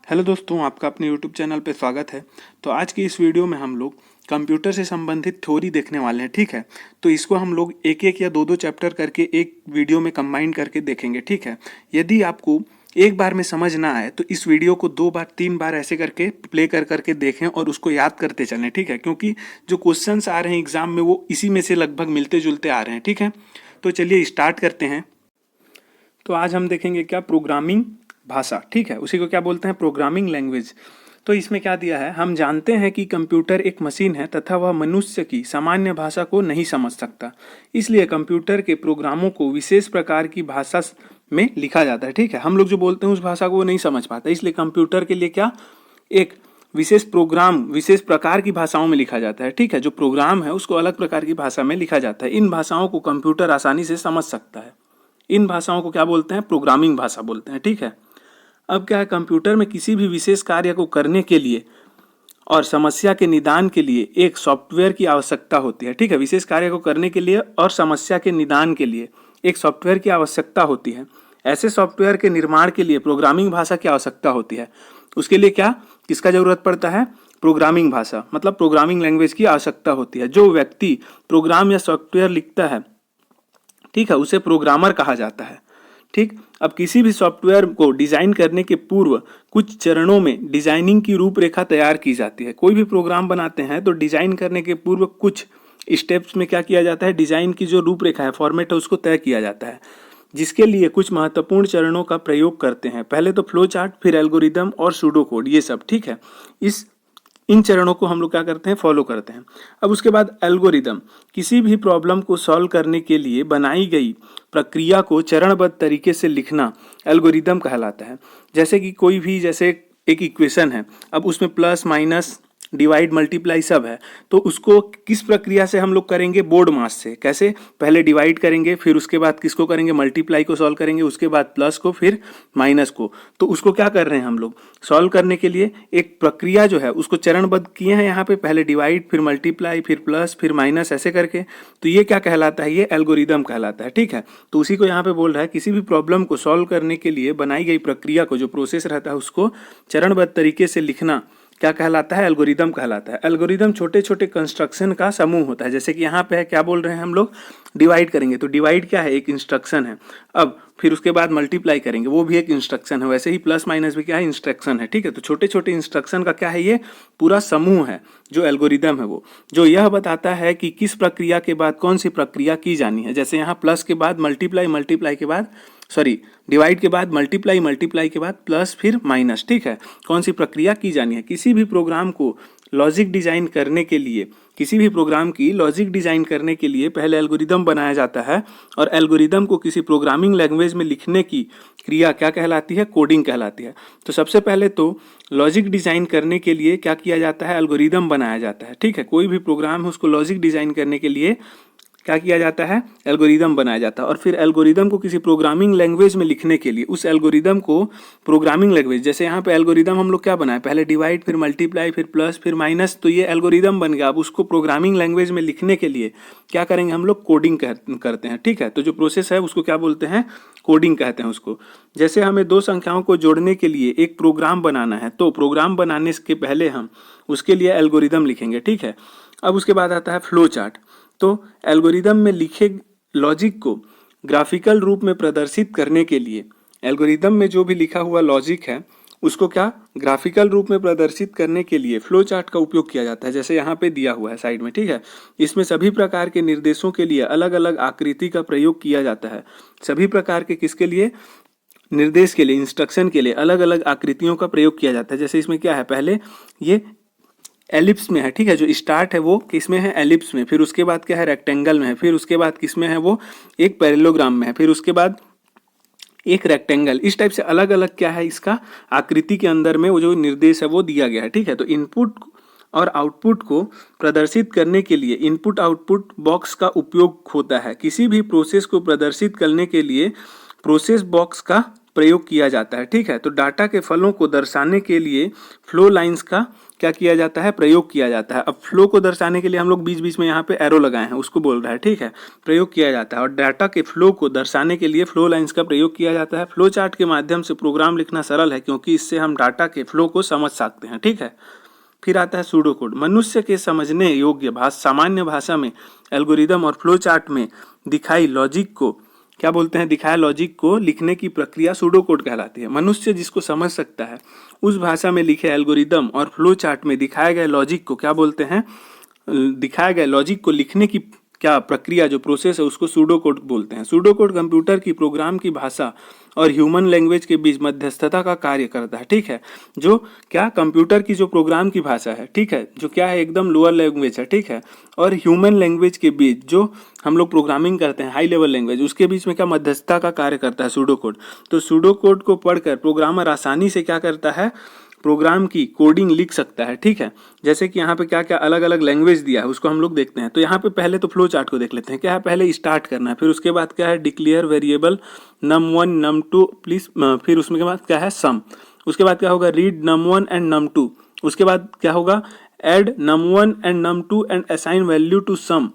Hello दोस्तों, आपका अपने यूट्यूब चैनल पे स्वागत है। तो आज की इस वीडियो में हम लोग कंप्यूटर से संबंधित थ्योरी देखने वाले हैं, ठीक है। तो इसको हम लोग एक एक या दो दो चैप्टर करके एक वीडियो में कंबाइन करके देखेंगे, ठीक है। यदि आपको एक बार में समझ ना आए तो इस वीडियो को 2 बार 3 बार ऐसे करके प्ले कर करके देखें और उसको याद करते चलें, ठीक है। क्योंकि जो क्वेश्चंस आ रहे हैं एग्जाम में वो इसी में से लगभग मिलते जुलते आ रहे हैं, ठीक है। तो चलिए स्टार्ट करते हैं। तो आज हम देखेंगे क्या, प्रोग्रामिंग भाषा, ठीक है। उसी को क्या बोलते हैं, प्रोग्रामिंग लैंग्वेज। तो इसमें क्या दिया है, हम जानते हैं कि कंप्यूटर एक मशीन है तथा वह मनुष्य की सामान्य भाषा को नहीं समझ सकता। इसलिए कंप्यूटर के प्रोग्रामों को विशेष प्रकार की भाषा में लिखा जाता है, ठीक है। हम लोग जो बोलते हैं उस भाषा को वो नहीं समझ पाता, इसलिए कंप्यूटर के लिए क्या, एक विशेष प्रोग्राम विशेष प्रकार की भाषाओं में लिखा जाता है, ठीक है। जो प्रोग्राम है उसको अलग प्रकार की भाषा में लिखा जाता है। इन भाषाओं को कंप्यूटर आसानी से समझ सकता है। इन भाषाओं को क्या बोलते हैं, प्रोग्रामिंग भाषा बोलते हैं, ठीक है। अब क्या है, कंप्यूटर में किसी भी विशेष कार्य को करने के लिए और समस्या के निदान के लिए एक सॉफ्टवेयर की आवश्यकता होती है, ठीक है। विशेष कार्य को करने के लिए और समस्या के निदान के लिए एक सॉफ्टवेयर की आवश्यकता होती है। ऐसे सॉफ्टवेयर के निर्माण के लिए प्रोग्रामिंग भाषा की आवश्यकता होती है। उसके लिए क्या, किसका जरूरत पड़ता है, प्रोग्रामिंग भाषा मतलब प्रोग्रामिंग लैंग्वेज की आवश्यकता होती है। जो व्यक्ति प्रोग्राम या सॉफ्टवेयर लिखता है, ठीक है, उसे प्रोग्रामर कहा जाता है, ठीक। अब किसी भी सॉफ्टवेयर को डिजाइन करने के पूर्व कुछ चरणों में डिजाइनिंग की रूपरेखा तैयार की जाती है। कोई भी प्रोग्राम बनाते हैं तो डिजाइन करने के पूर्व कुछ स्टेप्स में क्या किया जाता है, डिजाइन की जो रूपरेखा है, फॉर्मेट है, उसको तय किया जाता है, जिसके लिए कुछ महत्वपूर्ण चरणों का प्रयोग करते हैं। पहले तो फ्लो चार्ट, फिर एल्गोरिदम और सूडो कोड, ये सब, ठीक है। इन चरणों को हम लोग क्या करते हैं, फॉलो करते हैं। अब उसके बाद एल्गोरिदम, किसी भी प्रॉब्लम को सॉल्व करने के लिए बनाई गई प्रक्रिया को चरणबद्ध तरीके से लिखना एल्गोरिदम कहलाता है। जैसे कि कोई भी, जैसे एक इक्वेशन है, अब उसमें प्लस माइनस डिवाइड मल्टीप्लाई सब है, तो उसको किस प्रक्रिया से हम लोग करेंगे, बोर्ड मास से। कैसे, पहले डिवाइड करेंगे, फिर उसके बाद किसको करेंगे, मल्टीप्लाई को सॉल्व करेंगे, उसके बाद प्लस को, फिर माइनस को। तो उसको क्या कर रहे हैं हम लोग, सॉल्व करने के लिए एक प्रक्रिया जो है उसको चरणबद्ध किए हैं यहाँ पे, पहले डिवाइड, फिर मल्टीप्लाई, फिर प्लस, फिर माइनस, ऐसे करके। तो ये क्या कहलाता है, ये एल्गोरिदम कहलाता है, ठीक है। तो उसी को यहाँ पे बोल रहा है, किसी भी प्रॉब्लम को सॉल्व करने के लिए बनाई गई प्रक्रिया को, जो प्रोसेस रहता है, उसको चरणबद्ध तरीके से लिखना क्या कहलाता है, एल्गोरिदम कहलाता है। एल्गोरिदम छोटे छोटे कंस्ट्रक्शन का समूह होता है। जैसे कि यहाँ पे है, क्या बोल रहे हैं हम लोग, डिवाइड करेंगे, तो डिवाइड क्या है, एक इंस्ट्रक्शन है। अब फिर उसके बाद मल्टीप्लाई करेंगे, वो भी एक इंस्ट्रक्शन है। वैसे ही प्लस माइनस भी क्या है, इंस्ट्रक्शन है, ठीक है। तो छोटे छोटे इंस्ट्रक्शन का क्या है, ये पूरा समूह है जो एल्गोरिदम है, वो जो यह बताता है कि किस प्रक्रिया के बाद कौन सी प्रक्रिया की जानी है। जैसे यहाँ प्लस के बाद मल्टीप्लाई, मल्टीप्लाई के बाद डिवाइड के बाद मल्टीप्लाई, मल्टीप्लाई के बाद प्लस, फिर माइनस, ठीक है। कौन सी प्रक्रिया की जानी है। किसी भी प्रोग्राम को लॉजिक डिजाइन करने के लिए, किसी भी प्रोग्राम की लॉजिक डिजाइन करने के लिए पहले एल्गोरिदम बनाया जाता है, और एल्गोरिदम को किसी प्रोग्रामिंग लैंग्वेज में लिखने की क्रिया क्या कहलाती है, कोडिंग कहलाती है। तो सबसे पहले तो लॉजिक डिजाइन करने के लिए क्या किया जाता है, एल्गोरिदम बनाया जाता है, ठीक है। कोई भी प्रोग्राम है उसको लॉजिक डिजाइन करने के लिए क्या किया जाता है, एल्गोरिदम बनाया जाता है। और फिर एल्गोरिदम को किसी प्रोग्रामिंग लैंग्वेज में लिखने के लिए उस एल्गोरिदम को प्रोग्रामिंग लैंग्वेज, जैसे यहाँ पे एल्गोरिदम हम लोग क्या बनाए, पहले डिवाइड, फिर मल्टीप्लाई, फिर प्लस, फिर माइनस, तो ये एल्गोरिदम बन गया। अब उसको प्रोग्रामिंग लैंग्वेज में लिखने के लिए क्या करेंगे हम लोग, कोडिंग करते हैं, ठीक है। तो जो प्रोसेस है उसको क्या बोलते हैं, कोडिंग कहते हैं उसको। जैसे हमें दो संख्याओं को जोड़ने के लिए एक प्रोग्राम बनाना है, तो प्रोग्राम बनाने के पहले हम उसके लिए एल्गोरिदम लिखेंगे, ठीक है। अब उसके बाद आता है फ्लो चार्ट। तो एल्गोरिदम में लिखे लॉजिक को ग्राफिकल रूप में प्रदर्शित करने के लिए, एल्गोरिदम में जो भी लिखा हुआ लॉजिक है उसको क्या, ग्राफिकल रूप में प्रदर्शित करने के लिए फ्लो चार्ट का उपयोग किया जाता है। जैसे यहाँ पे दिया हुआ है साइड में, ठीक है। इसमें सभी प्रकार के निर्देशों के लिए अलग अलग आकृति का प्रयोग किया जाता है। सभी प्रकार के किसके लिए, निर्देश के लिए, इंस्ट्रक्शन के लिए अलग अलग आकृतियों का प्रयोग किया जाता है। जैसे इसमें क्या है, पहले ये एलिप्स में है, ठीक है। जो स्टार्ट है वो किसमें है, एलिप्स में, फिर उसके बाद क्या है, रेक्टेंगल में है, फिर उसके बाद किसमें है, वो एक पैरेललोग्राम में है, फिर उसके बाद एक रेक्टेंगल। इस टाइप से अलग अलग क्या है, इसका आकृति के अंदर में वो जो निर्देश है वो दिया गया है, ठीक है। तो इनपुट और आउटपुट को प्रदर्शित करने के लिए इनपुट आउटपुट बॉक्स का उपयोग होता है। किसी भी प्रोसेस को प्रदर्शित करने के लिए प्रोसेस बॉक्स का प्रयोग किया जाता है, ठीक है। तो डाटा के फलों को दर्शाने के लिए फ्लो लाइंस का क्या किया जाता है, प्रयोग किया जाता है। अब फ्लो को दर्शाने के लिए हम लोग बीच बीच में यहाँ पे एरो लगाए हैं, उसको बोल रहा है, ठीक है, प्रयोग किया जाता है। और डाटा के फ्लो को दर्शाने के लिए फ्लो लाइंस का प्रयोग किया जाता है। फ्लो चार्ट के माध्यम से प्रोग्राम लिखना सरल है, क्योंकि इससे हम डाटा के फ्लो को समझ सकते हैं, ठीक है। फिर आता है सूडो कोड। मनुष्य के समझने योग्य सामान्य भाषा में एल्गोरिदम और फ्लो चार्ट में दिखाई लॉजिक को क्या बोलते हैं, दिखाया लॉजिक को लिखने की प्रक्रिया सूडो कोड कहलाती है। मनुष्य जिसको समझ सकता है उस भाषा में लिखे एल्गोरिदम और फ्लो चार्ट में दिखाए गए लॉजिक को क्या बोलते हैं, दिखाए गए लॉजिक को लिखने की क्या प्रक्रिया, जो प्रोसेस है, उसको सूडो कोड बोलते हैं। सूडो कोड कंप्यूटर की प्रोग्राम की भाषा और ह्यूमन लैंग्वेज के बीच मध्यस्थता का कार्य करता है, ठीक है। जो क्या कंप्यूटर की जो प्रोग्राम की भाषा है, ठीक है, जो क्या है एकदम लोअर लैंग्वेज है, ठीक है, और ह्यूमन लैंग्वेज के बीच जो हम लोग प्रोग्रामिंग करते हैं हाई लेवल लैंग्वेज, उसके बीच में क्या मध्यस्थता का कार्य करता है सूडो कोड। तो सूडो कोड को पढ़कर प्रोग्रामर आसानी से क्या करता है, प्रोग्राम की कोडिंग लिख सकता है, ठीक है। जैसे कि यहाँ पे क्या क्या अलग अलग लैंग्वेज दिया है उसको हम लोग देखते हैं। तो यहाँ पे पहले तो फ्लो चार्ट को देख लेते हैं। क्या है, पहले स्टार्ट करना है, फिर उसके बाद क्या है declare variable num1 num2 please, फिर उसमें के बाद क्या है सम, उसके बाद क्या होगा रीड num1 एंड num2, उसके बाद क्या होगा add num1 and num2 and assign value to sum,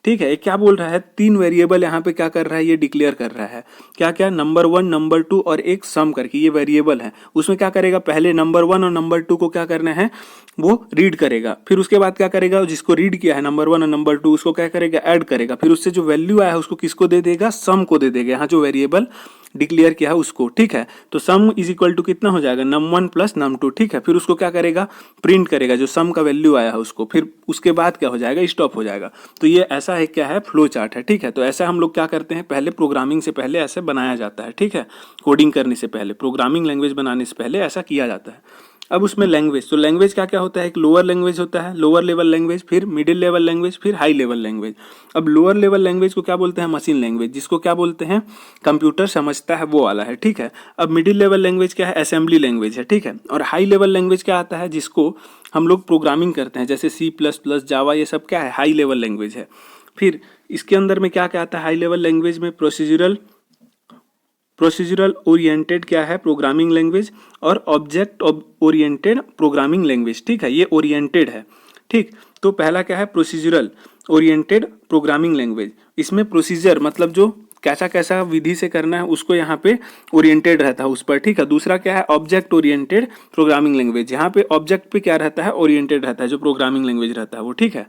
ठीक है। ये क्या बोल रहा है, 3 वेरिएबल यहाँ पे क्या कर रहा है, ये डिक्लेयर कर रहा है। क्या क्या, नंबर 1 नंबर 2 और एक सम करके ये वेरिएबल है। उसमें क्या करेगा, पहले नंबर 1 और नंबर 2 को क्या करना है, वो रीड करेगा। फिर उसके बाद क्या करेगा, जिसको रीड किया है नंबर 1 और नंबर 2 उसको क्या करेगा, ऐड करेगा। फिर उससे जो वैल्यू आया है उसको किसको दे देगा, सम को दे देगा, यहाँ जो वेरिएबल डिक्लेयर किया है उसको, ठीक है। तो सम इज इक्वल टू कितना हो जाएगा, num1 प्लस num2, ठीक है। फिर उसको क्या करेगा, प्रिंट करेगा जो सम का वैल्यू आया है उसको। फिर उसके बाद क्या हो जाएगा, स्टॉप हो जाएगा। तो ये ऐसा है, क्या है, फ्लो चार्ट है, ठीक है। तो ऐसा हम लोग क्या करते हैं, पहले प्रोग्रामिंग से पहले ऐसे बनाया जाता है, ठीक है। कोडिंग करने से पहले, प्रोग्रामिंग लैंग्वेज बनाने से पहले ऐसा किया जाता है। अब उसमें लैंग्वेज, तो लैंग्वेज क्या क्या होता है, एक लोअर लैंग्वेज होता है, लोअर लेवल लैंग्वेज, फिर मिडिल लेवल लैंग्वेज, फिर हाई लेवल लैंग्वेज। अब लोअर लेवल लैंग्वेज को क्या बोलते हैं, मशीन लैंग्वेज, जिसको क्या बोलते हैं, कंप्यूटर समझता है वो वाला है, ठीक है। अब मिडिल लेवल लैंग्वेज क्या है, असेंबली लैंग्वेज है, ठीक है। और हाई लेवल लैंग्वेज क्या आता है, जिसको हम लोग प्रोग्रामिंग करते हैं, जैसे C++, जावा, ये सब क्या है, हाई लेवल लैंग्वेज है। फिर इसके अंदर में क्या क्या आता है, हाई लेवल लैंग्वेज में प्रोसीजरल ओरिएंटेड क्या है, प्रोग्रामिंग लैंग्वेज, और ऑब्जेक्ट ओरिएंटेड प्रोग्रामिंग लैंग्वेज, ठीक है। ये ओरिएंटेड है, ठीक। तो पहला क्या है, प्रोसीजरल ओरिएंटेड प्रोग्रामिंग लैंग्वेज। इसमें प्रोसीजर मतलब जो कैसा कैसा विधि से करना है उसको यहाँ पे ओरिएंटेड रहता है उस पर, ठीक है। दूसरा क्या है, ऑब्जेक्ट ओरिएंटेड प्रोग्रामिंग लैंग्वेज, यहाँ पे ऑब्जेक्ट पे क्या रहता है, ओरिएंटेड रहता है, जो प्रोग्रामिंग लैंग्वेज रहता है वो, ठीक है।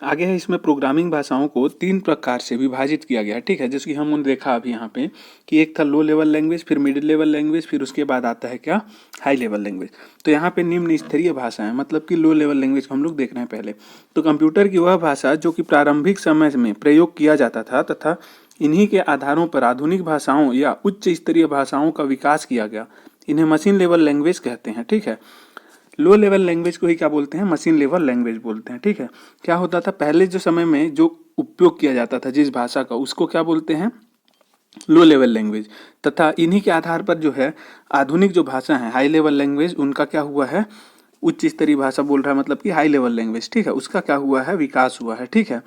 आगे है, इसमें प्रोग्रामिंग भाषाओं को 3 प्रकार से विभाजित किया गया, ठीक है। जैसे कि हमने देखा अभी यहाँ पे कि एक था लो लेवल लैंग्वेज, फिर मिडिल लेवल लैंग्वेज, फिर उसके बाद आता है क्या, हाई लेवल लैंग्वेज। तो यहाँ पे निम्न स्तरीय भाषा है, मतलब कि लो लेवल लैंग्वेज को हम लोग देख रहे हैं पहले। तो कंप्यूटर की वह भाषा जो कि प्रारंभिक समय में प्रयोग किया जाता था तथा इन्हीं के आधारों पर आधुनिक भाषाओं या उच्च स्तरीय भाषाओं का विकास किया गया, इन्हें मशीन लेवल लैंग्वेज कहते हैं, ठीक है। लो लेवल लैंग्वेज को ही क्या बोलते हैं, मशीन लेवल लैंग्वेज बोलते हैं, ठीक है। क्या होता था पहले जो समय में जो उपयोग किया जाता था जिस भाषा का, उसको क्या बोलते हैं, लो लेवल लैंग्वेज। तथा इन्हीं के आधार पर जो है आधुनिक जो भाषा है हाई लेवल लैंग्वेज, उनका क्या हुआ है, उच्च स्तरीय भाषा बोल रहा है, मतलब कि हाई लेवल लैंग्वेज, ठीक है, उसका क्या हुआ है, विकास हुआ है, ठीक है।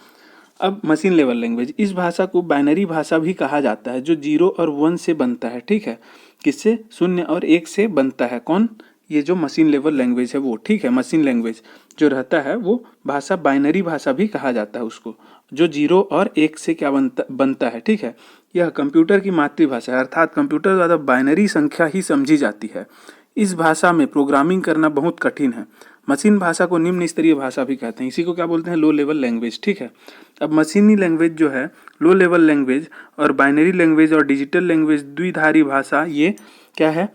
अब मशीन लेवल लैंग्वेज, इस भाषा को बाइनरी भाषा भी कहा जाता है, जो 0 और 1 से बनता है, ठीक है। किससे, 0 और 1 से बनता है, कौन, ये जो मशीन लेवल लैंग्वेज है वो, ठीक है। मशीन लैंग्वेज जो रहता है वो भाषा बाइनरी भाषा भी कहा जाता है उसको, जो 0 और 1 से क्या बनता है, ठीक है। यह कंप्यूटर की मातृभाषा है, अर्थात कंप्यूटर द्वारा बाइनरी संख्या ही समझी जाती है। इस भाषा में प्रोग्रामिंग करना बहुत कठिन है। मशीन भाषा को निम्न स्तरीय भाषा भी कहते हैं, इसी को क्या बोलते हैं, लो लेवल लैंग्वेज, ठीक है। अब मशीनी लैंग्वेज जो है, लो लेवल लैंग्वेज और बाइनरी लैंग्वेज और डिजिटल लैंग्वेज, द्विधारी भाषा, ये क्या है,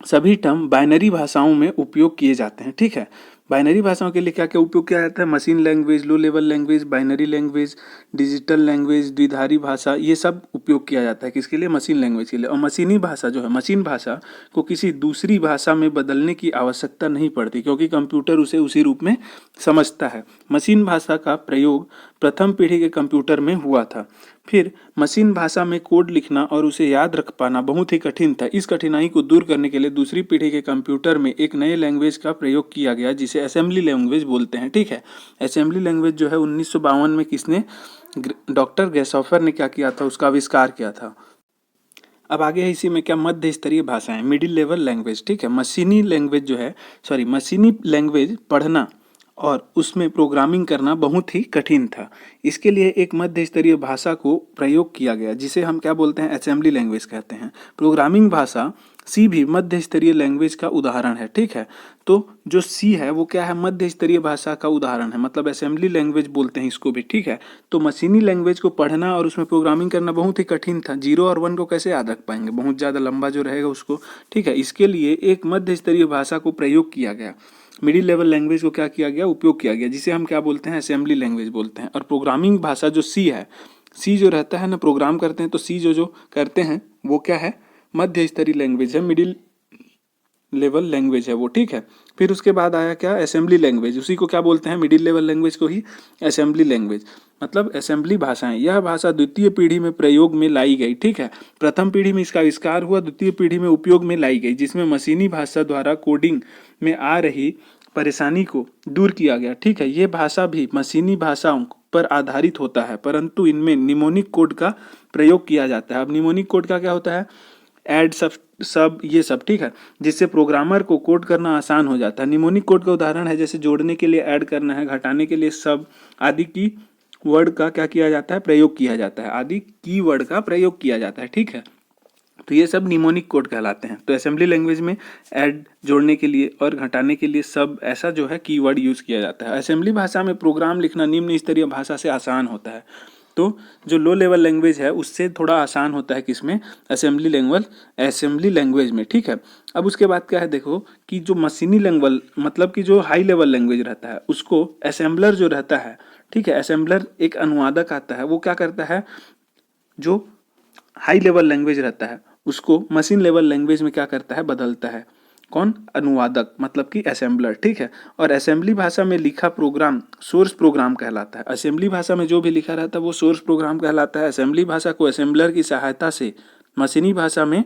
सभी टर्म बाइनरी भाषाओं में उपयोग किए जाते हैं, ठीक है। बाइनरी भाषाओं के लिए क्या क्या उपयोग किया जाता है, machine language, low level language, binary language, digital language, द्विधारी भाषा, ये सब उपयोग किया जाता है किसके लिए, मशीन लैंग्वेज के लिए। और मशीनी भाषा जो है, मशीन भाषा को किसी दूसरी भाषा में बदलने की आवश्यकता नहीं पड़ती, क्योंकि कंप्यूटर उसे उसी रूप में समझता है। मशीन भाषा का प्रयोग प्रथम पीढ़ी के कंप्यूटर में हुआ था। फिर मशीन भाषा में कोड लिखना और उसे याद रख पाना बहुत ही कठिन था। इस कठिनाई को दूर करने के लिए दूसरी पीढ़ी के कंप्यूटर में एक नए लैंग्वेज का प्रयोग किया गया, जिसे असेंबली लैंग्वेज बोलते हैं, ठीक है। असेंबली लैंग्वेज जो है 1952 में किसने, डॉक्टर गैसोफर ने क्या किया था, उसका आविष्कार किया था। अब आगे है इसी में क्या मध्य स्तरीय भाषाएं, मिडिल लेवल लैंग्वेज, ठीक है। मशीनी लैंग्वेज जो है, सॉरी, मशीनी लैंग्वेज पढ़ना और उसमें प्रोग्रामिंग करना बहुत ही कठिन था। इसके लिए एक मध्य स्तरीय भाषा को प्रयोग किया गया जिसे हम क्या बोलते हैं, असेंबली लैंग्वेज कहते हैं। प्रोग्रामिंग भाषा सी भी मध्य स्तरीय लैंग्वेज का उदाहरण है, ठीक है। तो जो सी है वो क्या है, मध्य स्तरीय भाषा का उदाहरण है, मतलब असेंबली लैंग्वेज बोलते हैं इसको भी, ठीक है। तो मशीनी लैंग्वेज को पढ़ना और उसमें प्रोग्रामिंग करना बहुत ही कठिन था। 0 और 1 को कैसे याद रख पाएंगे, बहुत ज़्यादा लंबा जो रहेगा उसको, ठीक है। इसके लिए एक मध्य स्तरीय भाषा को प्रयोग किया गया, मिडिल लेवल लैंग्वेज को क्या किया गया, उपयोग किया गया, जिसे हम क्या बोलते हैं, असेंबली लैंग्वेज बोलते हैं। और प्रोग्रामिंग भाषा जो सी है, सी जो रहता है ना, प्रोग्राम करते हैं तो सी जो जो करते हैं वो क्या है, मध्य स्तरीय लैंग्वेज है, मिडिल लेवल लैंग्वेज है वो, ठीक है। फिर उसके बाद आया क्या, असेंबली लैंग्वेज, उसी को क्या बोलते हैं, मिडिल लेवल लैंग्वेज को ही असेंबली लैंग्वेज, मतलब असेंबली भाषाएं। यह भाषा द्वितीय पीढ़ी में प्रयोग में लाई गई, ठीक है। प्रथम पीढ़ी में इसका आविष्कार हुआ, द्वितीय पीढ़ी में उपयोग में लाई गई, जिसमें मशीनी भाषा द्वारा कोडिंग में आ रही परेशानी को दूर किया गया, ठीक है। ये भाषा भी मशीनी भाषाओं पर आधारित होता है, परंतु इनमें निमोनिक कोड का प्रयोग किया जाता है। अब निमोनिक कोड का क्या होता है, ऐड सब ये सब, ठीक है, जिससे प्रोग्रामर को कोड करना आसान हो जाता है। निमोनिक कोड का उदाहरण है जैसे जोड़ने के लिए ऐड करना है, घटाने के लिए सब आदि की वर्ड का क्या किया जाता है, प्रयोग किया जाता है, आदि की वर्ड का प्रयोग किया जाता है, ठीक है। तो ये सब निमोनिक कोड कहलाते हैं। तो असेंबली लैंग्वेज में ऐड जोड़ने के लिए और घटाने के लिए सब ऐसा जो है कीवर्ड यूज किया जाता है। असेंबली भाषा में प्रोग्राम लिखना निम्न स्तरीय भाषा से आसान होता है। तो जो लो लेवल लैंग्वेज है उससे थोड़ा आसान होता है, किसमें, असेंबली लैंग्वेज में, ठीक है। अब उसके बाद क्या है, देखो कि जो मशीनी लैंग्वेज, मतलब कि जो हाई लेवल लैंग्वेज रहता है उसको असेंबलर जो रहता है, ठीक है, असेंबलर एक अनुवादक आता है, वो क्या करता है, जो हाई लेवल लैंग्वेज रहता है उसको मशीन लेवल लैंग्वेज में क्या करता है, बदलता है। कौन, अनुवादक, मतलब कि असेंबलर, ठीक है। और असेंबली भाषा में लिखा प्रोग्राम सोर्स प्रोग्राम कहलाता है। असेंबली भाषा में जो भी लिखा रहता है वो सोर्स प्रोग्राम कहलाता है। असेंबली भाषा को असेंबलर की सहायता से मशीनी भाषा में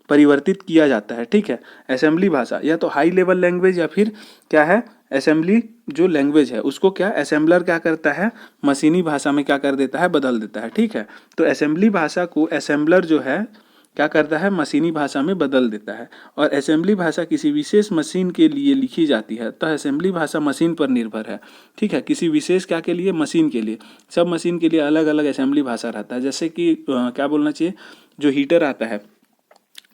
परिवर्तित किया जाता है, ठीक है। असेंबली भाषा या तो हाई लेवल लैंग्वेज या फिर क्या है, असेंबली जो लैंग्वेज है उसको क्या असेंबलर क्या करता है, मशीनी भाषा में क्या कर देता है, बदल देता है, ठीक है। तो असेंबली भाषा को असेंबलर जो है क्या करता है, मशीनी भाषा में बदल देता है। और असेंबली भाषा किसी विशेष मशीन के लिए लिखी जाती है, तो असेंबली भाषा मशीन पर निर्भर है, ठीक है। किसी विशेष क्या के लिए, मशीन के लिए। सब मशीन के लिए अलग अलग असेंबली भाषा रहता है। जैसे कि क्या बोलना चाहिए, जो हीटर आता है,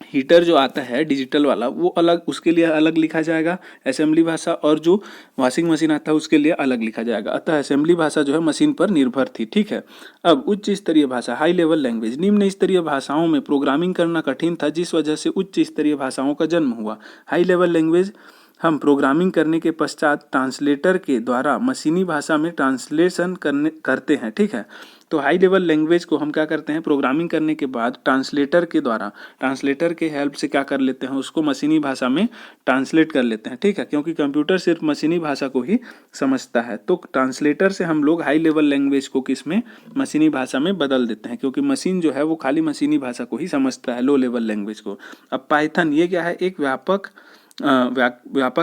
हीटर जो आता है डिजिटल वाला वो अलग, उसके लिए अलग लिखा जाएगा असेंबली भाषा, और जो वॉशिंग मशीन आता है उसके लिए अलग लिखा जाएगा। अतः असेंबली भाषा जो है मशीन पर निर्भर थी, ठीक है। अब उच्च स्तरीय भाषा, हाई लेवल लैंग्वेज, निम्न स्तरीय भाषाओं में प्रोग्रामिंग करना कठिन था जिस वजह से उच्च स्तरीय भाषाओं का जन्म हुआ। हाई लेवल लैंग्वेज हम प्रोग्रामिंग करने के पश्चात ट्रांसलेटर के द्वारा मशीनी भाषा में ट्रांसलेशन करते हैं, ठीक है। तो हाई लेवल लैंग्वेज को हम क्या करते हैं, प्रोग्रामिंग करने के बाद ट्रांसलेटर के द्वारा, ट्रांसलेटर के हेल्प से क्या कर लेते हैं, उसको मशीनी भाषा में ट्रांसलेट कर लेते हैं, ठीक है। क्योंकि कंप्यूटर सिर्फ मशीनी भाषा को ही समझता है, तो ट्रांसलेटर से हम लोग हाई लेवल लैंग्वेज को किस में, मशीनी भाषा में बदल देते हैं, क्योंकि मशीन जो है वो खाली मशीनी भाषा को ही समझता है, लो लेवल लैंग्वेज को। अब पाइथन ये क्या है, एक व्यापक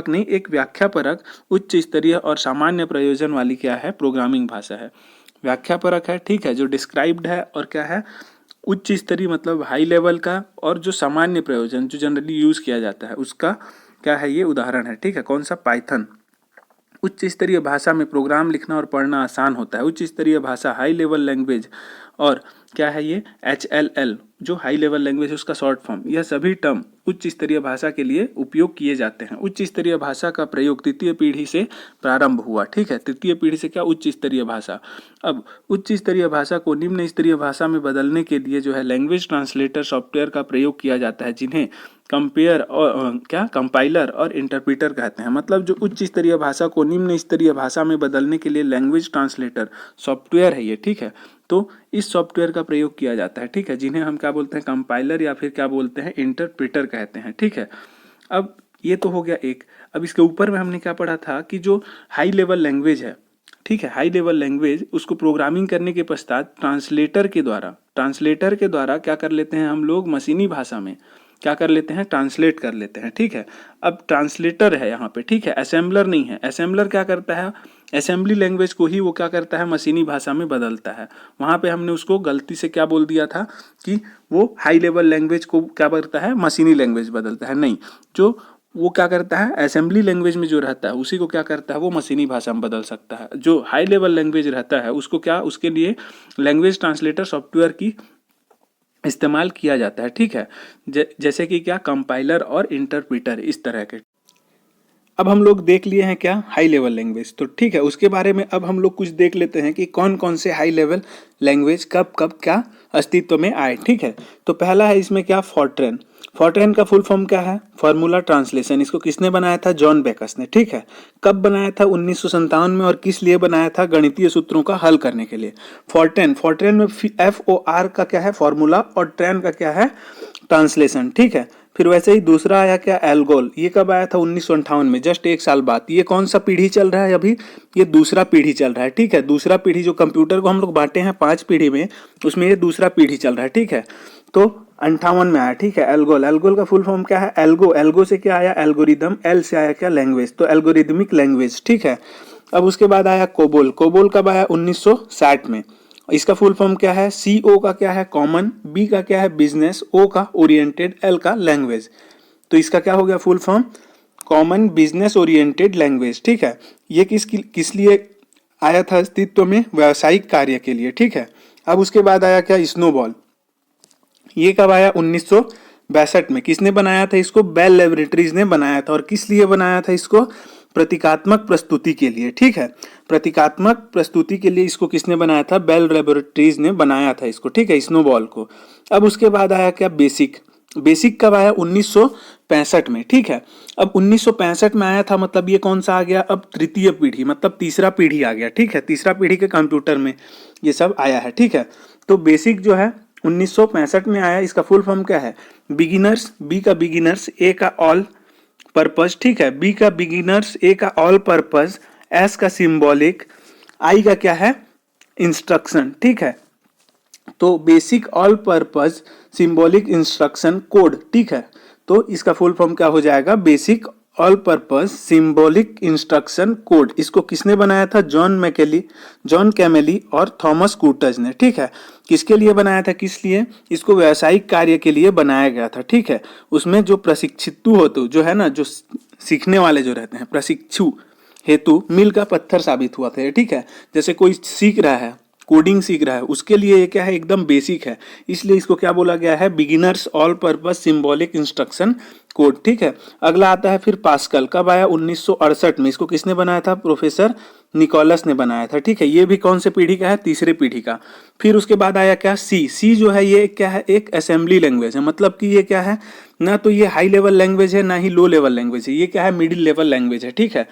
नहीं, एक व्याख्यापरक, उच्च स्तरीय और सामान्य प्रयोजन वाली क्या है, प्रोग्रामिंग भाषा है। व्याख्यापरक है, ठीक है, जो डिस्क्राइब्ड है, और क्या है, उच्च स्तरीय मतलब हाई लेवल का, और जो सामान्य प्रयोजन जो जनरली यूज किया जाता है उसका क्या है, ये उदाहरण है, ठीक है। कौन सा, पाइथन। उच्च स्तरीय भाषा में प्रोग्राम लिखना और पढ़ना आसान होता है। उच्च स्तरीय भाषा, हाई लेवल लैंग्वेज, और क्या है ये, HLL जो हाई लेवल लैंग्वेज है उसका शॉर्ट फॉर्म, यह सभी टर्म उच्च स्तरीय भाषा के लिए उपयोग किए जाते हैं। उच्च स्तरीय भाषा का प्रयोग तृतीय पीढ़ी से प्रारंभ हुआ, ठीक है। तृतीय पीढ़ी से क्या, उच्च स्तरीय भाषा। अब उच्च स्तरीय भाषा को निम्न स्तरीय भाषा में बदलने के लिए जो है लैंग्वेज ट्रांसलेटर सॉफ्टवेयर का प्रयोग किया जाता है, जिन्हें कंपाइलर और इंटरप्रीटर कहते हैं। मतलब जो उच्च स्तरीय भाषा को निम्न स्तरीय भाषा में बदलने के लिए लैंग्वेज ट्रांसलेटर सॉफ्टवेयर है ये, ठीक है। तो इस सॉफ्टवेयर का प्रयोग किया जाता है, ठीक है, जिन्हें हम क्या बोलते हैं, कंपाइलर या फिर क्या बोलते हैं, इंटरप्रीटर कहते हैं, ठीक है। अब ये तो हो गया एक। अब इसके ऊपर में हमने क्या पढ़ा था कि जो हाई लेवल लैंग्वेज है, ठीक है, हाई लेवल लैंग्वेज उसको प्रोग्रामिंग करने के पश्चात ट्रांसलेटर के द्वारा क्या कर लेते हैं हम लोग, मशीनी भाषा में क्या कर लेते हैं, ट्रांसलेट कर लेते हैं, ठीक है। अब ट्रांसलेटर है यहाँ पे, ठीक है, असेंबलर नहीं है। असेंबलर क्या करता है, असेंबली लैंग्वेज को ही वो क्या करता है, मशीनी भाषा में बदलता है। वहाँ पे हमने उसको गलती से क्या बोल दिया था कि वो हाई लेवल लैंग्वेज को क्या करता है, मशीनी लैंग्वेज बदलता है। नहीं, जो वो क्या करता है, असेंबली लैंग्वेज में जो रहता है उसी को क्या करता है, वो मशीनी भाषा में बदल सकता है। जो हाई लेवल लैंग्वेज रहता है उसको क्या, उसके लिए लैंग्वेज ट्रांसलेटर सॉफ्टवेयर की इस्तेमाल किया जाता है। ठीक है, जैसे कि क्या, कंपाइलर और इंटरप्रीटर, इस तरह के। अब हम लोग देख लिए हैं क्या, हाई लेवल लैंग्वेज। तो ठीक है, उसके बारे में अब हम लोग कुछ देख लेते हैं कि कौन कौन से हाई लेवल लैंग्वेज कब कब क्या अस्तित्व में आए। ठीक है, तो पहला है इसमें क्या, फॉर्ट्रेन। फॉर्ट्रेन का फुल फॉर्म क्या है, फार्मूला ट्रांसलेशन। इसको किसने बनाया था, जॉन बेकस ने। ठीक है, कब बनाया था, 1957 में। और किस लिए बनाया था, गणितीय सूत्रों का हल करने के लिए। फॉर्ट्रेन, फॉर्ट्रेन में FOR का क्या है, फार्मूला, और ट्रेन का क्या है, ट्रांसलेशन। ठीक है, फिर वैसे ही दूसरा आया क्या, एल्गोल। ये कब आया था, 1958 में, जस्ट एक साल बाद। ये कौन सा पीढ़ी चल रहा है अभी, ये दूसरा पीढ़ी चल रहा है। ठीक है, दूसरा पीढ़ी, जो कंप्यूटर को हम लोग बांटे हैं 5 पीढ़ी में, उसमें ये दूसरा पीढ़ी चल रहा है। ठीक है, तो 58 में आया। ठीक है, एल्गोल। एल्गोल का फुल फॉर्म क्या है, एल्गो। एल्गो से क्या आया, एल्गोरिदम। एल से आया क्या, लैंग्वेज, तो एल्गोरिदमिक लैंग्वेज। ठीक है, अब उसके बाद आया कोबोल। कोबोल कब आया, 1960 में। इसका फुल फॉर्म क्या है, CO का क्या है, कॉमन। B का क्या है, बिजनेस। O का ओरिएंटेड। L का लैंग्वेज। तो इसका क्या हो गया full form, common business oriented language. ठीक है, ये किस लिए आया था अस्तित्व में, व्यावसायिक कार्य के लिए। ठीक है, अब उसके बाद आया क्या, स्नोबॉल। ये कब आया, 1962 में। किसने बनाया था इसको, बेल लेबोरेटरीज ने बनाया था। और किस लिए बनाया था इसको, प्रतीकात्मक प्रस्तुति के लिए। ठीक है, प्रतीकात्मक प्रस्तुति के लिए इसको किसने बनाया था, बेल लेबोरेटरीज ने बनाया था इसको। ठीक है, स्नोबॉल को। अब उसके बाद आया क्या, बेसिक। बेसिक कब आया, 1965 में। ठीक है, अब 1965 में आया था, मतलब ये कौन सा आ गया, अब तृतीय पीढ़ी, मतलब तीसरा पीढ़ी आ गया। ठीक है, तीसरा पीढ़ी के कंप्यूटर में ये सब आया है। ठीक है, तो बेसिक जो है 1965 में आया। इसका फुल फॉर्म क्या है, बिगिनर्स। बी का बिगिनर्स, ए का ऑल पर्पज। ठीक है, बी का बिगिनर्स, ए का ऑल पर्पज, एस का सिंबॉलिक, आई का क्या है, इंस्ट्रक्शन। ठीक है, तो basic all purpose symbolic instruction code. ठीक है, तो इसका फुल फॉर्म क्या हो जाएगा, basic all purpose symbolic instruction code. इसको किसने बनाया था, जॉन कैमेली और थॉमस कूटज ने। ठीक है, किसके लिए बनाया था, किस लिए, इसको व्यावसायिक कार्य के लिए बनाया गया था। ठीक है, उसमें जो प्रशिक्षितु होते जो है ना, जो सीखने वाले जो रहते हैं, प्रशिक्षु हेतु मील का पत्थर साबित हुआ था। ठीक है, जैसे कोई सीख रहा है, कोडिंग सीख रहा है, उसके लिए ये क्या है, एकदम बेसिक है। इसलिए इसको क्या बोला गया है, beginners all purpose symbolic instruction code. ठीक है, अगला आता है फिर पास्कल। कब आया, 1968 में। इसको किसने बनाया था, प्रोफेसर निकोलस ने बनाया था। ठीक है, ये भी कौन से पीढ़ी का है, तीसरे पीढ़ी का। फिर उसके बाद आया क्या, सी जो है ये क्या है, एक असेंबली लैंग्वेज है। मतलब कि ये क्या है, ना तो ये हाई लेवल लैंग्वेज है, ना ही लो लेवल लैंग्वेज है, ये क्या है, मिडिल लेवल लैंग्वेज है। ठीक है,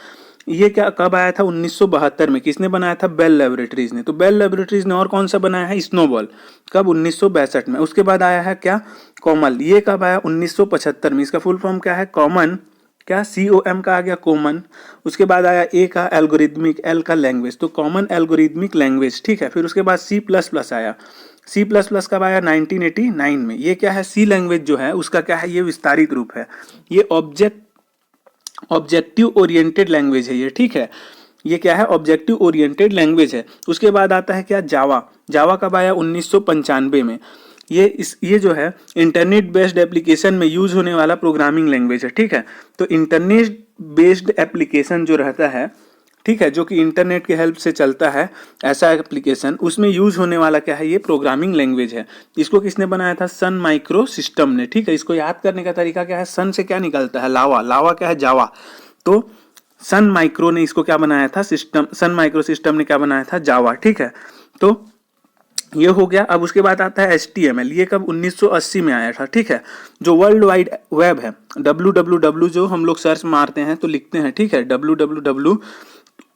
ये क्या कब आया था, 1972 में। किसने बनाया था, बेल लेबोरेटरीज ने। तो बेल लेबोरेटरीज ने और कौन सा बनाया है, स्नोबॉल। कब, 1962 में। उसके बाद आया है क्या, कॉमन। ये कब आया, 1975 में। इसका फुल फॉर्म क्या है, कॉमन, क्या, COM का आ गया, कॉमन। उसके बाद आया ए का एल्गोरिदमिक, एल का लैंग्वेज, तो कॉमन एल्गोरिदमिक लैंग्वेज। ठीक है, फिर उसके बाद C++ आया। C++ कब आया, 1989 में। ये क्या है, सी लैंग्वेज जो है उसका क्या है, ये विस्तारित रूप है। ये ऑब्जेक्टिव ओरिएंटेड लैंग्वेज है ये। ठीक है, ये क्या है, ऑब्जेक्टिव ओरिएंटेड लैंग्वेज है। उसके बाद आता है क्या, जावा। जावा कब आया, 1995 में। ये जो है इंटरनेट बेस्ड एप्लीकेशन में यूज होने वाला प्रोग्रामिंग लैंग्वेज है। ठीक है, तो इंटरनेट बेस्ड एप्लीकेशन जो रहता है, ठीक है, जो कि इंटरनेट के हेल्प से चलता है, ऐसा एप्लीकेशन, उसमें यूज होने वाला क्या है, ये प्रोग्रामिंग लैंग्वेज है। इसको किसने बनाया था, सन माइक्रो सिस्टम ने। ठीक है, इसको याद करने का तरीका क्या है, सन से क्या निकलता है, लावा। लावा क्या है, जावा। तो सन माइक्रो ने इसको क्या बनाया था, सिस्टम, सन माइक्रो सिस्टम ने क्या बनाया था, जावा। ठीक है, तो ये हो गया। अब उसके बाद आता है HTML। ये कब, 1980 में आया था। ठीक है, जो वर्ल्ड वाइड वेब है, www जो हम लोग सर्च मारते हैं तो लिखते हैं। ठीक है, www,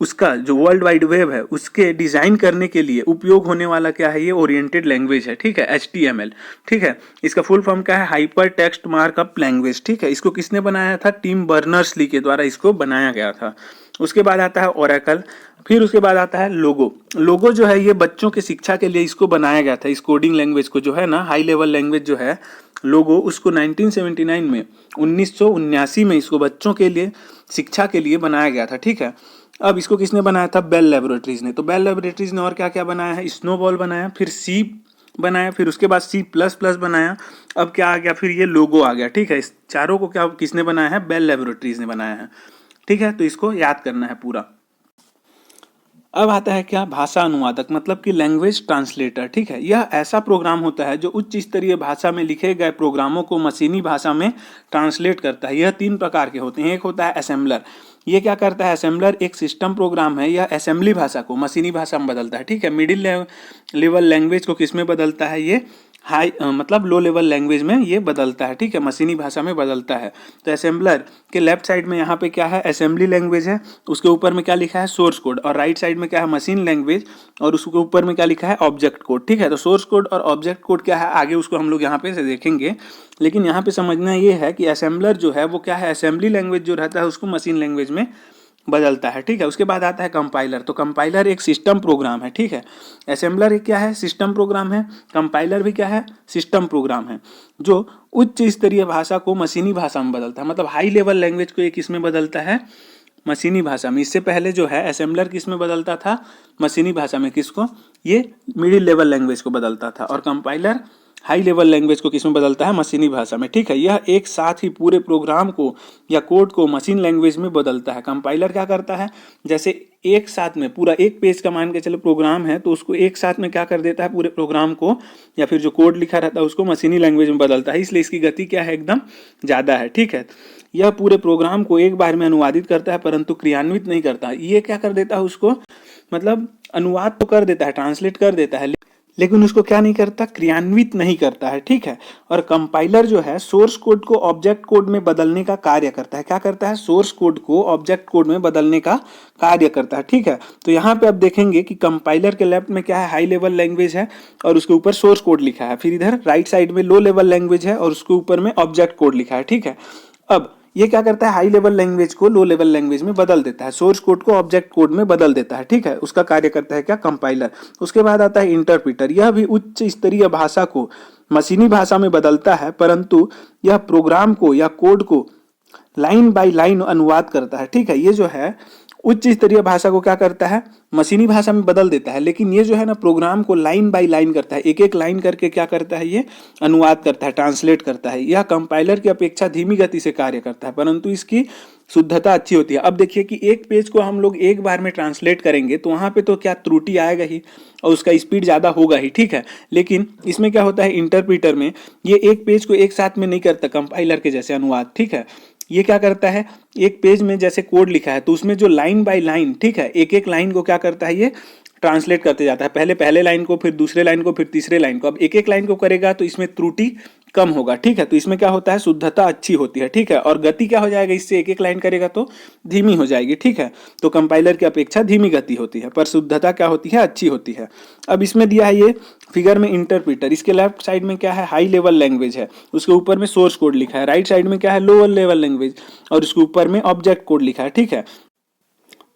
उसका जो वर्ल्ड वाइड वेब है उसके डिजाइन करने के लिए उपयोग होने वाला क्या है, ये ओरिएंटेड लैंग्वेज है। ठीक है, HTML। ठीक है, इसका फुल फॉर्म क्या है, हाइपर टेक्स्ट मार्कअप लैंग्वेज। ठीक है, इसको किसने बनाया था, टिम बर्नर्स-ली के द्वारा इसको बनाया गया था। उसके बाद आता है ओरेकल। फिर उसके बाद आता है लोगो। लोगो जो है ये बच्चों की शिक्षा के लिए इसको बनाया गया था। इस कोडिंग लैंग्वेज को जो है ना, हाई लेवल लैंग्वेज जो है लोगो, उसको 1979 में, 1979 में इसको बच्चों के लिए शिक्षा के लिए बनाया गया था। ठीक है, अब इसको किसने बनाया था? बेल लेबोरेटरीज ने। तो बेल लेबोरेटरीज ने और क्या क्या बनाया है? स्नोबॉल बनाया, फिर सी बनाया, फिर उसके बाद C++ बनाया। अब क्या आ गया? फिर ये लोगो आ गया। ठीक है, इस चारों को क्या किसने बनाया है? बेल लेबोरेटरीज ने बनाया है। ठीक है, तो इसको याद करना है पूरा। अब आता है क्या? भाषा अनुवादक, मतलब कि लैंग्वेज ट्रांसलेटर। ठीक है, यह ऐसा प्रोग्राम होता है जो उच्च स्तरीय भाषा में लिखे गए प्रोग्रामों को मशीनी भाषा में ट्रांसलेट करता है। यह 3 प्रकार के होते हैं। एक होता है असेंबलर। ये क्या करता है? असेंबलर एक सिस्टम प्रोग्राम है, यह असेंबली भाषा को मशीनी भाषा में बदलता है। ठीक है, मिडिल लेवल लैंग्वेज को किस में बदलता है? ये हाई मतलब लो लेवल लैंग्वेज में ये बदलता है। ठीक है, मशीनी भाषा में बदलता है। तो असेंबलर के लेफ्ट साइड में यहाँ पे क्या है? असेंबली लैंग्वेज है, उसके ऊपर में क्या लिखा है? Source code. और राइट साइड में क्या है? मशीन लैंग्वेज, और उसके ऊपर में क्या लिखा है? Object code. ठीक है, तो सोर्स कोड और ऑब्जेक्ट कोड क्या है आगे उसको हम लोग यहाँ पे से देखेंगे। लेकिन यहाँ पे समझना ये है कि असेंबलर जो है वो क्या है? असेंबली लैंग्वेज जो रहता है उसको मशीन लैंग्वेज में बदलता है। ठीक है, उसके बाद आता है कंपाइलर। तो कंपाइलर एक सिस्टम प्रोग्राम है। ठीक है, असेंबलर एक क्या है? सिस्टम प्रोग्राम है। कंपाइलर भी क्या है? सिस्टम प्रोग्राम है, जो उच्च स्तरीय भाषा को मशीनी भाषा में बदलता है। मतलब हाई लेवल लैंग्वेज को ये किस में बदलता है? मशीनी भाषा में। इससे पहले जो है असेंबलर किस में बदलता था? मशीनी भाषा में। किसको? ये मिडिल लेवल लैंग्वेज को बदलता था। और कंपाइलर हाई लेवल लैंग्वेज को किसमें बदलता है? मशीनी भाषा में। ठीक है, यह एक साथ ही पूरे प्रोग्राम को या कोड को मशीन लैंग्वेज में बदलता है। कंपाइलर क्या करता है? जैसे एक साथ में पूरा एक पेज का मान के चलो प्रोग्राम है, तो उसको एक साथ में क्या कर देता है? पूरे प्रोग्राम को या फिर जो कोड लिखा रहता है उसको मशीनी लैंग्वेज में बदलता है। इसलिए इसकी गति क्या है? एकदम ज़्यादा है। ठीक है, यह पूरे प्रोग्राम को एक बार में अनुवादित करता है परंतु क्रियान्वित नहीं करता। ये क्या कर देता है? उसको मतलब अनुवाद तो कर देता है, ट्रांसलेट कर देता है, लेकिन उसको क्या नहीं करता? क्रियान्वित नहीं करता है। ठीक है, और कंपाइलर जो है सोर्स कोड को ऑब्जेक्ट कोड में बदलने का कार्य करता है। क्या करता है? सोर्स कोड को ऑब्जेक्ट कोड में बदलने का कार्य करता है। ठीक है, तो यहाँ पे आप देखेंगे कि कंपाइलर के लेफ्ट में क्या है? हाई लेवल लैंग्वेज है और उसके ऊपर सोर्स कोड लिखा है। फिर इधर राइट साइड में लो लेवल लैंग्वेज है और उसके ऊपर में ऑब्जेक्ट कोड लिखा है। ठीक है, अब ये क्या करता है? हाई लेवल लैंग्वेज को लो लेवल लैंग्वेज में बदल देता है, सोर्स कोड को ऑब्जेक्ट कोड में बदल देता है। ठीक है, उसका कार्य करता है क्या? कंपाइलर। उसके बाद आता है इंटरप्रीटर। यह भी उच्च स्तरीय भाषा को मशीनी भाषा में बदलता है, परंतु यह प्रोग्राम को या कोड को लाइन बाय लाइन अनुवाद करता है। ठीक है, ये जो है उच्च स्तरीय भाषा को क्या करता है? मशीनी भाषा में बदल देता है, लेकिन ये जो है ना प्रोग्राम को लाइन बाय लाइन करता है, एक एक लाइन करके क्या करता है? ये अनुवाद करता है, ट्रांसलेट करता है। यह कंपाइलर की अपेक्षा धीमी गति से कार्य करता है, परंतु इसकी शुद्धता अच्छी होती है। अब देखिए कि एक पेज को हम लोग एक बार में ट्रांसलेट करेंगे तो वहाँ पे तो क्या त्रुटि आएगा ही और उसका स्पीड ज़्यादा होगा ही। ठीक है, लेकिन इसमें क्या होता है? इंटरप्रीटर में ये एक पेज को एक साथ में नहीं करता कंपाइलर के जैसे अनुवाद। ठीक है, ये क्या करता है? एक पेज में जैसे कोड लिखा है तो उसमें जो लाइन बाय लाइन, ठीक है, एक एक लाइन को क्या करता है? ये ट्रांसलेट करते जाता है, पहले लाइन को, फिर दूसरे लाइन को, फिर तीसरे लाइन को। अब एक एक लाइन को करेगा तो इसमें त्रुटि कम होगा। ठीक है, तो इसमें क्या होता है? शुद्धता अच्छी होती है। ठीक है, और गति क्या हो जाएगा? इससे एक एक लाइन करेगा तो धीमी हो जाएगी। ठीक है, तो कंपाइलर की अपेक्षा धीमी गति होती है, पर शुद्धता क्या होती है? अच्छी होती है। अब इसमें दिया है ये फिगर में इंटरप्रीटर। इसके लेफ्ट साइड में क्या है? हाई लेवल लैंग्वेज है, उसके ऊपर में सोर्स कोड लिखा है। राइट साइड में क्या है? लोअर लेवल लैंग्वेज और उसके ऊपर में ऑब्जेक्ट कोड लिखा है। ठीक है,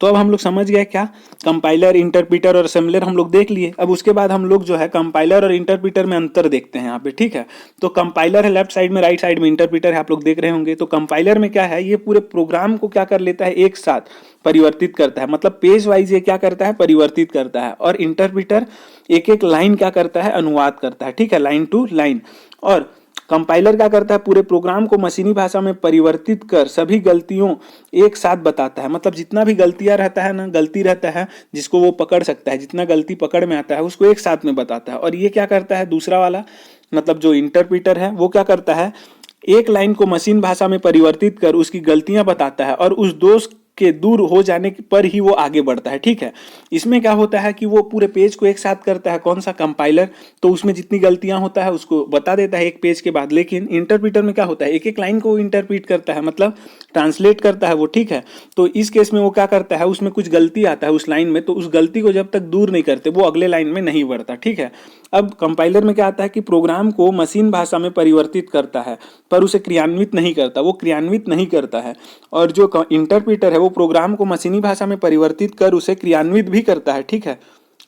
तो अब हम लोग समझ गए क्या? कंपाइलर, इंटरप्रीटर और असेंबलर हम लोग देख लिए। अब उसके बाद हम लोग जो है कंपाइलर और इंटरप्रीटर में अंतर देखते हैं यहाँ पे। ठीक है, तो कंपाइलर है लेफ्ट साइड में, राइट साइड में इंटरप्रीटर है, आप लोग देख रहे होंगे। तो कंपाइलर में क्या है? ये पूरे प्रोग्राम को क्या कर लेता है? एक साथ परिवर्तित करता है, मतलब पेज वाइज ये क्या करता है? परिवर्तित करता है। और इंटरप्रीटर एक एक लाइन क्या करता है? अनुवाद करता है। ठीक है, लाइन टू लाइन। और कंपाइलर क्या करता है? पूरे प्रोग्राम को मशीनी भाषा में परिवर्तित कर सभी गलतियों एक साथ बताता है। मतलब जितना भी गलतियां रहता है ना, गलती रहता है जिसको वो पकड़ सकता है, जितना गलती पकड़ में आता है उसको एक साथ में बताता है। और ये क्या करता है? दूसरा वाला मतलब जो इंटरप्रीटर है वो क्या करता है? एक लाइन को मशीन भाषा में परिवर्तित कर उसकी गलतियां बताता है और उस दोष के दूर हो जाने पर ही वो आगे बढ़ता है। ठीक है, इसमें क्या होता है कि वो पूरे पेज को एक साथ करता है। कौन सा? कंपाइलर। तो उसमें जितनी गलतियां होता है उसको बता देता है एक पेज के बाद। लेकिन इंटरप्रीटर में क्या होता है? एक एक लाइन को इंटरप्रीट करता है, मतलब ट्रांसलेट करता है वो। ठीक है, तो इस केस में वो क्या करता है? उसमें कुछ गलती आता है उस लाइन में, तो उस गलती को जब तक दूर नहीं करते वो अगले लाइन में नहीं बढ़ता। ठीक है, अब कंपाइलर में क्या आता है कि प्रोग्राम को मशीन भाषा में परिवर्तित करता है पर उसे क्रियान्वित नहीं करता, वो क्रियान्वित नहीं करता है। और जो इंटरप्रीटर है वो प्रोग्राम को मशीनी भाषा में परिवर्तित कर उसे क्रियान्वित भी करता है। ठीक है,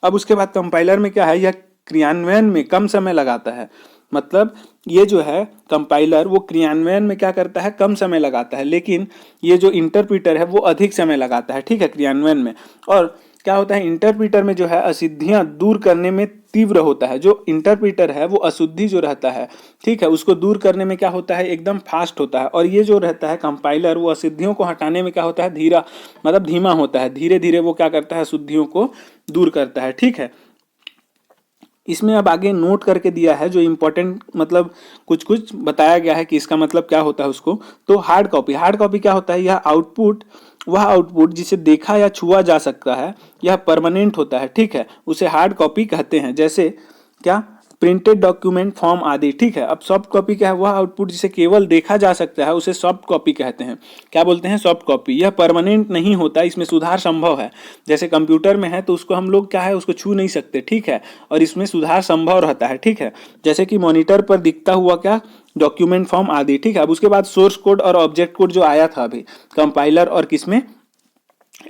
अब उसके बाद कंपाइलर में क्या है? यह क्रियान्वयन में कम समय लगाता है, मतलब ये जो है कंपाइलर वो क्रियान्वयन में क्या करता है, कम समय लगाता है, लेकिन ये जो इंटरप्रीटर है वो अधिक समय लगाता है, ठीक है, क्रियान्वयन में। और क्या होता है, इंटरप्रीटर में जो है असिद्धियां दूर करने में तीव्र होता है। जो इंटरप्रीटर है वो अशुद्धि जो रहता है, ठीक है, उसको दूर करने में क्या होता है, एकदम फास्ट होता है। और ये जो रहता है कंपाइलर, वो अशुद्धियों को हटाने में क्या होता है, धीरा मतलब धीमा होता है, धीरे धीरे वो क्या करता है, अशुद्धियों को दूर करता है, ठीक है। इसमें अब आगे नोट करके दिया है जो इम्पोर्टेंट मतलब कुछ कुछ बताया गया है कि इसका मतलब क्या होता है उसको। तो हार्ड कॉपी, हार्ड कॉपी क्या होता है, यह आउटपुट, वह आउटपुट जिसे देखा या छुआ जा सकता है, यह परमानेंट होता है, ठीक है, उसे हार्ड कॉपी कहते हैं। जैसे क्या, प्रिंटेड डॉक्यूमेंट, फॉर्म आदि, ठीक है। अब सॉफ्ट कॉपी क्या है, वह आउटपुट जिसे केवल देखा जा सकता है उसे सॉफ्ट कॉपी कहते हैं। क्या बोलते हैं, सॉफ्ट कॉपी। यह परमानेंट नहीं होता, इसमें सुधार संभव है। जैसे कंप्यूटर में है तो उसको हम लोग क्या है, उसको छू नहीं सकते, ठीक है, और इसमें सुधार संभव रहता है, ठीक है। जैसे कि मॉनिटर पर दिखता हुआ क्या, डॉक्यूमेंट, फॉर्म आदि, ठीक है। अब उसके बाद सोर्स कोड और ऑब्जेक्ट कोड जो आया था अभी कंपाइलर और किसमें,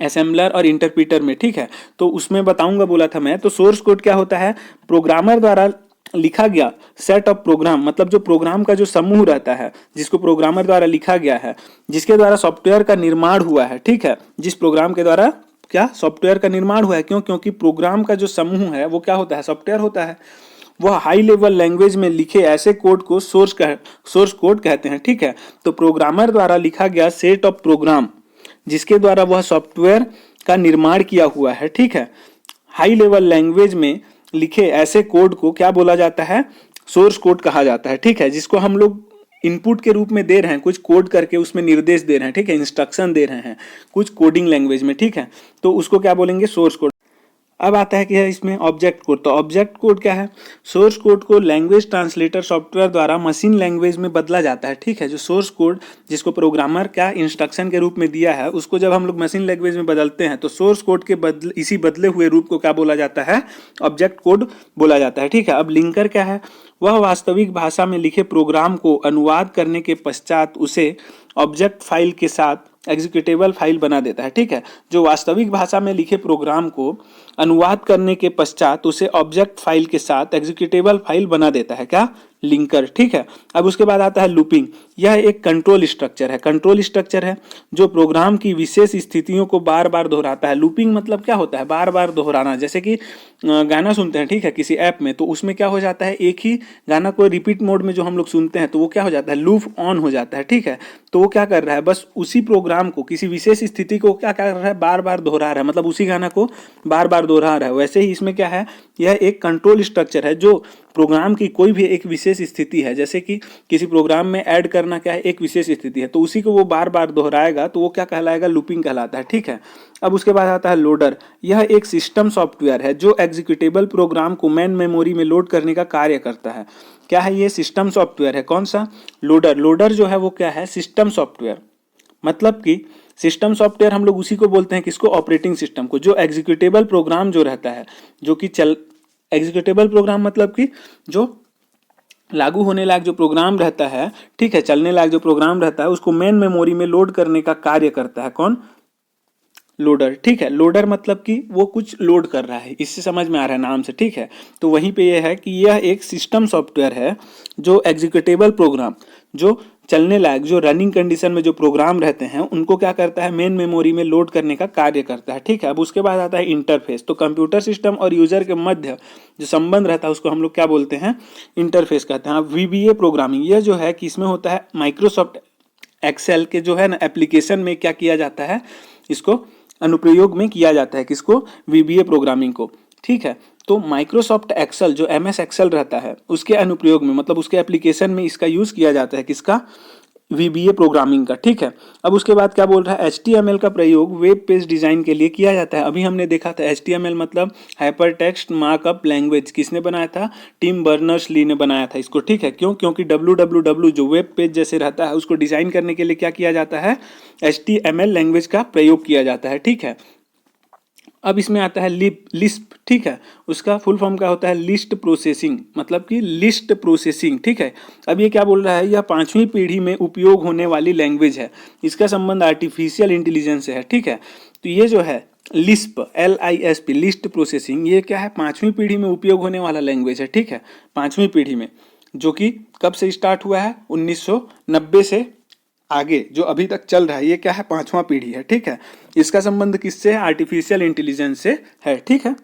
असेंबलर और इंटरप्रीटर में, ठीक है। तो उसमें बताऊंगा बोला था मैं। तो सोर्स कोड क्या होता है, प्रोग्रामर द्वारा लिखा गया सेट ऑफ प्रोग्राम, मतलब जो प्रोग्राम का जो समूह रहता है जिसको प्रोग्रामर द्वारा लिखा गया है, जिसके द्वारा सॉफ्टवेयर का निर्माण हुआ है, ठीक है, जिस प्रोग्राम के द्वारा क्या सॉफ्टवेयर का निर्माण हुआ है। क्यों, क्योंकि प्रोग्राम का जो समूह है वो क्या होता है, सॉफ्टवेयर होता है। वह हाई लेवल लैंग्वेज में लिखे ऐसे कोड को सोर्स कोड कहते हैं, ठीक है। तो प्रोग्रामर द्वारा लिखा गया सेट ऑफ प्रोग्राम जिसके द्वारा वह सॉफ्टवेयर का निर्माण किया हुआ है, ठीक है, हाई लेवल लैंग्वेज में लिखे ऐसे कोड को क्या बोला जाता है, सोर्स कोड कहा जाता है, ठीक है। जिसको हम लोग इनपुट के रूप में दे रहे हैं, कुछ कोड करके उसमें निर्देश दे रहे हैं, ठीक है, इंस्ट्रक्शन दे रहे हैं कुछ कोडिंग लैंग्वेज में, ठीक है, तो उसको क्या बोलेंगे, सोर्स कोड। अब आता है कि है इसमें ऑब्जेक्ट कोड। तो ऑब्जेक्ट कोड क्या है, सोर्स कोड को लैंग्वेज ट्रांसलेटर सॉफ्टवेयर द्वारा मशीन लैंग्वेज में बदला जाता है, ठीक है। जो सोर्स कोड जिसको प्रोग्रामर क्या इंस्ट्रक्शन के रूप में दिया है, उसको जब हम लोग मशीन लैंग्वेज में बदलते हैं तो सोर्स कोड के इसी बदले हुए रूप को क्या बोला जाता है, ऑब्जेक्ट कोड बोला जाता है, ठीक है। अब लिंकर क्या है, वह वास्तविक भाषा में लिखे प्रोग्राम को अनुवाद करने के पश्चात उसे ऑब्जेक्ट फाइल के साथ एग्जीक्यूटेबल फाइल बना देता है, ठीक है। जो वास्तविक भाषा में लिखे प्रोग्राम को अनुवाद करने के पश्चात उसे ऑब्जेक्ट फाइल के साथ एग्जीक्यूटेबल फाइल बना देता है, क्या, लिंकर, ठीक है। अब उसके बाद आता है लूपिंग। यह एक कंट्रोल स्ट्रक्चर है, कंट्रोल स्ट्रक्चर है जो प्रोग्राम की विशेष स्थितियों को बार बार दोहराता है। लूपिंग मतलब क्या होता है, बार बार दोहराना। जैसे कि गाना सुनते हैं, ठीक है, किसी ऐप में, तो उसमें क्या हो जाता है, एक ही गाना को रिपीट मोड में जो हम लोग सुनते हैं तो वो क्या हो जाता है, लूप ऑन हो जाता है, ठीक है। तो वो क्या कर रहा है, बस उसी प्रोग्राम को किसी विशेष स्थिति को क्या कर रहा है, बार बार दोहरा रहा है, मतलब उसी गाना को बार बार दोहरा रहा है। वैसे ही इसमें क्या है, यह एक कंट्रोल स्ट्रक्चर है जो प्रोग्राम की कोई भी एक विशेष स्थिति है, जैसे कि किसी प्रोग्राम में ऐड करना क्या है, एक विशेष स्थिति है, तो उसी को वो बार बार दोहराएगा, तो वो क्या कहलाएगा, लूपिंग कहलाता है, ठीक है। अब उसके बाद आता है लोडर। यह एक सिस्टम सॉफ्टवेयर है जो एग्जीक्यूटेबल प्रोग्राम को मेन मेमोरी में लोड करने का कार्य करता है। क्या है ये, सिस्टम सॉफ्टवेयर है। कौन सा, लोडर। लोडर जो है वो क्या है, सिस्टम सॉफ्टवेयर। मतलब कि सिस्टम सॉफ्टवेयर हम लोग उसी को बोलते हैं, किसको, ऑपरेटिंग सिस्टम को। जो एग्जीक्यूटेबल प्रोग्राम जो रहता है, जो कि एग्जीक्यूटेबल प्रोग्राम मतलब कि जो लागू होने लायक जो प्रोग्राम रहता है, ठीक है, चलने लायक जो प्रोग्राम रहता है, उसको मेन मेमोरी में लोड करने का कार्य करता है कौन, लोडर, ठीक है। लोडर मतलब कि वो कुछ लोड कर रहा है, इससे समझ में आ रहा है नाम से, ठीक है। तो वहीं पे ये है कि यह एक सिस्टम सॉफ्टवेयर है जो एग्जीक्यूटेबल प्रोग्राम, जो चलने लायक, जो रनिंग कंडीशन में जो प्रोग्राम रहते हैं उनको क्या करता है, मेन मेमोरी में लोड करने का कार्य करता है, ठीक है। अब उसके बाद आता है इंटरफेस। तो कंप्यूटर सिस्टम और यूजर के मध्य जो संबंध रहता है उसको हम लोग क्या बोलते हैं, इंटरफेस कहते हैं। VBA प्रोग्रामिंग, यह जो है कि इसमें होता है माइक्रोसॉफ्ट एक्सेल के जो है ना एप्लीकेशन में क्या किया जाता है, इसको अनुप्रयोग में किया जाता है, किसको, VBA प्रोग्रामिंग को, ठीक है। तो माइक्रोसॉफ्ट एक्सेल जो MS एक्सेल रहता है उसके अनुप्रयोग में, मतलब उसके एप्लीकेशन में इसका यूज किया जाता है, किसका, VBA प्रोग्रामिंग का, ठीक है। अब उसके बाद क्या बोल रहा है, HTML का प्रयोग वेब पेज डिजाइन के लिए किया जाता है। अभी हमने देखा था HTML मतलब हाइपर टेक्स्ट मार्कअप लैंग्वेज, किसने बनाया था, टिम बर्नर्स ली ने बनाया था इसको, ठीक है। क्यों, क्योंकि www जो वेब पेज जैसे रहता है उसको डिजाइन करने के लिए क्या किया जाता है, HTML लैंग्वेज का प्रयोग किया जाता है, ठीक है। अब इसमें आता है लिस्प, ठीक है, उसका फुल फॉर्म क्या होता है, लिस्ट प्रोसेसिंग, मतलब कि लिस्ट प्रोसेसिंग, ठीक है। अब ये क्या बोल रहा है, यह 5वीं पीढ़ी में उपयोग होने वाली लैंग्वेज है, इसका संबंध आर्टिफिशियल इंटेलिजेंस से है, ठीक है। तो ये जो है लिस्प, LISP, लिस्ट प्रोसेसिंग, ये क्या है, 5वीं पीढ़ी में उपयोग होने वाला लैंग्वेज है, ठीक है, 5वीं पीढ़ी में। जो कि कब से स्टार्ट हुआ है, 1990 से आगे जो अभी तक चल रहा है, ये क्या है, 5वां पीढ़ी है, ठीक है। इसका संबंध किससे है, आर्टिफिशियल इंटेलिजेंस से है, ठीक है।